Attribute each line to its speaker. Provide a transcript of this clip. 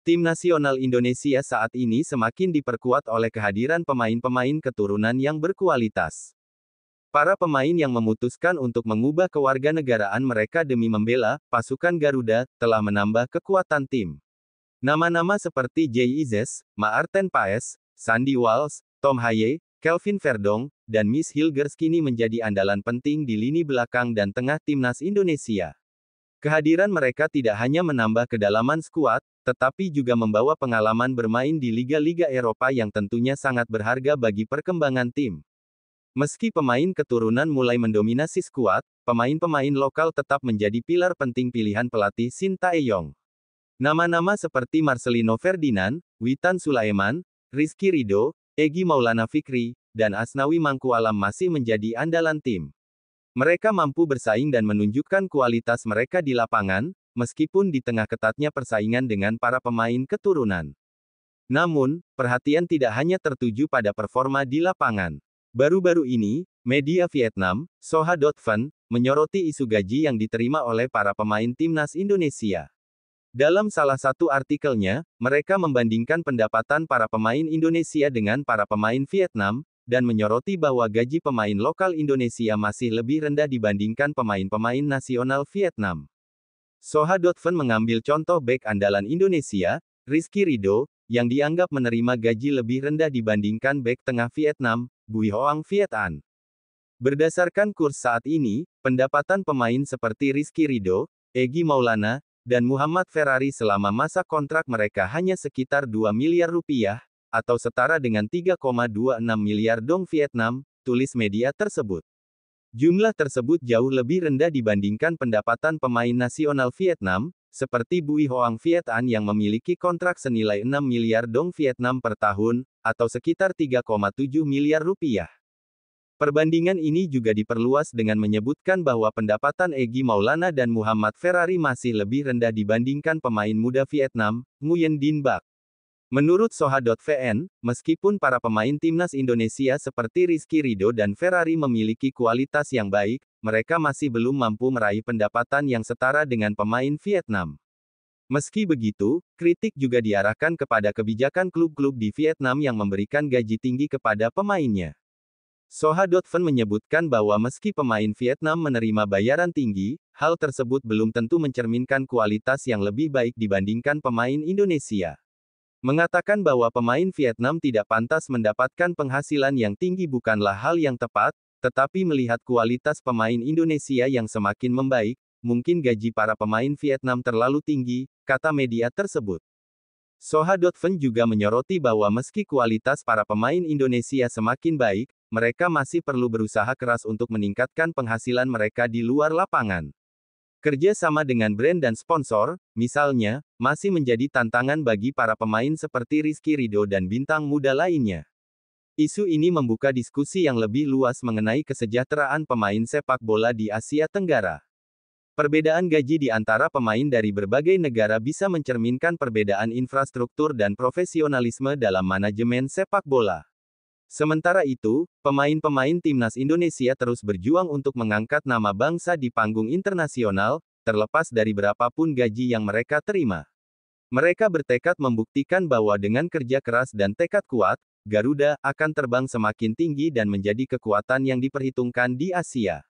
Speaker 1: Tim nasional Indonesia saat ini semakin diperkuat oleh kehadiran pemain-pemain keturunan yang berkualitas. Para pemain yang memutuskan untuk mengubah kewarganegaraan mereka demi membela pasukan Garuda telah menambah kekuatan tim. Nama-nama seperti Jay Izes, Maarten Paes, Sandy Walsh, Tom Haye, Kelvin Verdong, dan Miss Hilgers kini menjadi andalan penting di lini belakang dan tengah timnas Indonesia. Kehadiran mereka tidak hanya menambah kedalaman skuad, tetapi juga membawa pengalaman bermain di liga-liga Eropa yang tentunya sangat berharga bagi perkembangan tim. Meski pemain keturunan mulai mendominasi skuad, pemain-pemain lokal tetap menjadi pilar penting pilihan pelatih Shin Tae-yong. Nama-nama seperti Marcelino Ferdinand, Witan Sulaiman, Rizky Ridho, Egy Maulana Fikri, dan Asnawi Mangkualam masih menjadi andalan tim. Mereka mampu bersaing dan menunjukkan kualitas mereka di lapangan, meskipun di tengah ketatnya persaingan dengan para pemain keturunan. Namun, perhatian tidak hanya tertuju pada performa di lapangan. Baru-baru ini, media Vietnam, Soha.van, menyoroti isu gaji yang diterima oleh para pemain timnas Indonesia. Dalam salah satu artikelnya, mereka membandingkan pendapatan para pemain Indonesia dengan para pemain Vietnam, dan menyoroti bahwa gaji pemain lokal Indonesia masih lebih rendah dibandingkan pemain-pemain nasional Vietnam. Soha.van mengambil contoh bek andalan Indonesia, Rizky Ridho, yang dianggap menerima gaji lebih rendah dibandingkan bek tengah Vietnam, Bui Hoang Viet An. Berdasarkan kurs saat ini, pendapatan pemain seperti Rizky Ridho, Egy Maulana, dan Muhammad Ferrari selama masa kontrak mereka hanya sekitar 2 miliar rupiah, atau setara dengan 3,26 miliar dong Vietnam, tulis media tersebut. Jumlah tersebut jauh lebih rendah dibandingkan pendapatan pemain nasional Vietnam, seperti Bui Hoang Viet An yang memiliki kontrak senilai 6 miliar dong Vietnam per tahun, atau sekitar 3,7 miliar rupiah. Perbandingan ini juga diperluas dengan menyebutkan bahwa pendapatan Egy Maulana dan Muhammad Ferrari masih lebih rendah dibandingkan pemain muda Vietnam, Nguyen Dinh Bach. Menurut Soha.vn, meskipun para pemain timnas Indonesia seperti Rizky Ridho dan Ferrari memiliki kualitas yang baik, mereka masih belum mampu meraih pendapatan yang setara dengan pemain Vietnam. Meski begitu, kritik juga diarahkan kepada kebijakan klub-klub di Vietnam yang memberikan gaji tinggi kepada pemainnya. Soha.van menyebutkan bahwa meski pemain Vietnam menerima bayaran tinggi, hal tersebut belum tentu mencerminkan kualitas yang lebih baik dibandingkan pemain Indonesia. Mengatakan bahwa pemain Vietnam tidak pantas mendapatkan penghasilan yang tinggi bukanlah hal yang tepat, tetapi melihat kualitas pemain Indonesia yang semakin membaik, mungkin gaji para pemain Vietnam terlalu tinggi, kata media tersebut. Soha.van juga menyoroti bahwa meski kualitas para pemain Indonesia semakin baik, mereka masih perlu berusaha keras untuk meningkatkan penghasilan mereka di luar lapangan. Kerja sama dengan brand dan sponsor, misalnya, masih menjadi tantangan bagi para pemain seperti Rizky Ridho dan bintang muda lainnya. Isu ini membuka diskusi yang lebih luas mengenai kesejahteraan pemain sepak bola di Asia Tenggara. Perbedaan gaji di antara pemain dari berbagai negara bisa mencerminkan perbedaan infrastruktur dan profesionalisme dalam manajemen sepak bola. Sementara itu, pemain-pemain timnas Indonesia terus berjuang untuk mengangkat nama bangsa di panggung internasional, terlepas dari berapapun gaji yang mereka terima. Mereka bertekad membuktikan bahwa dengan kerja keras dan tekad kuat, Garuda akan terbang semakin tinggi dan menjadi kekuatan yang diperhitungkan di Asia.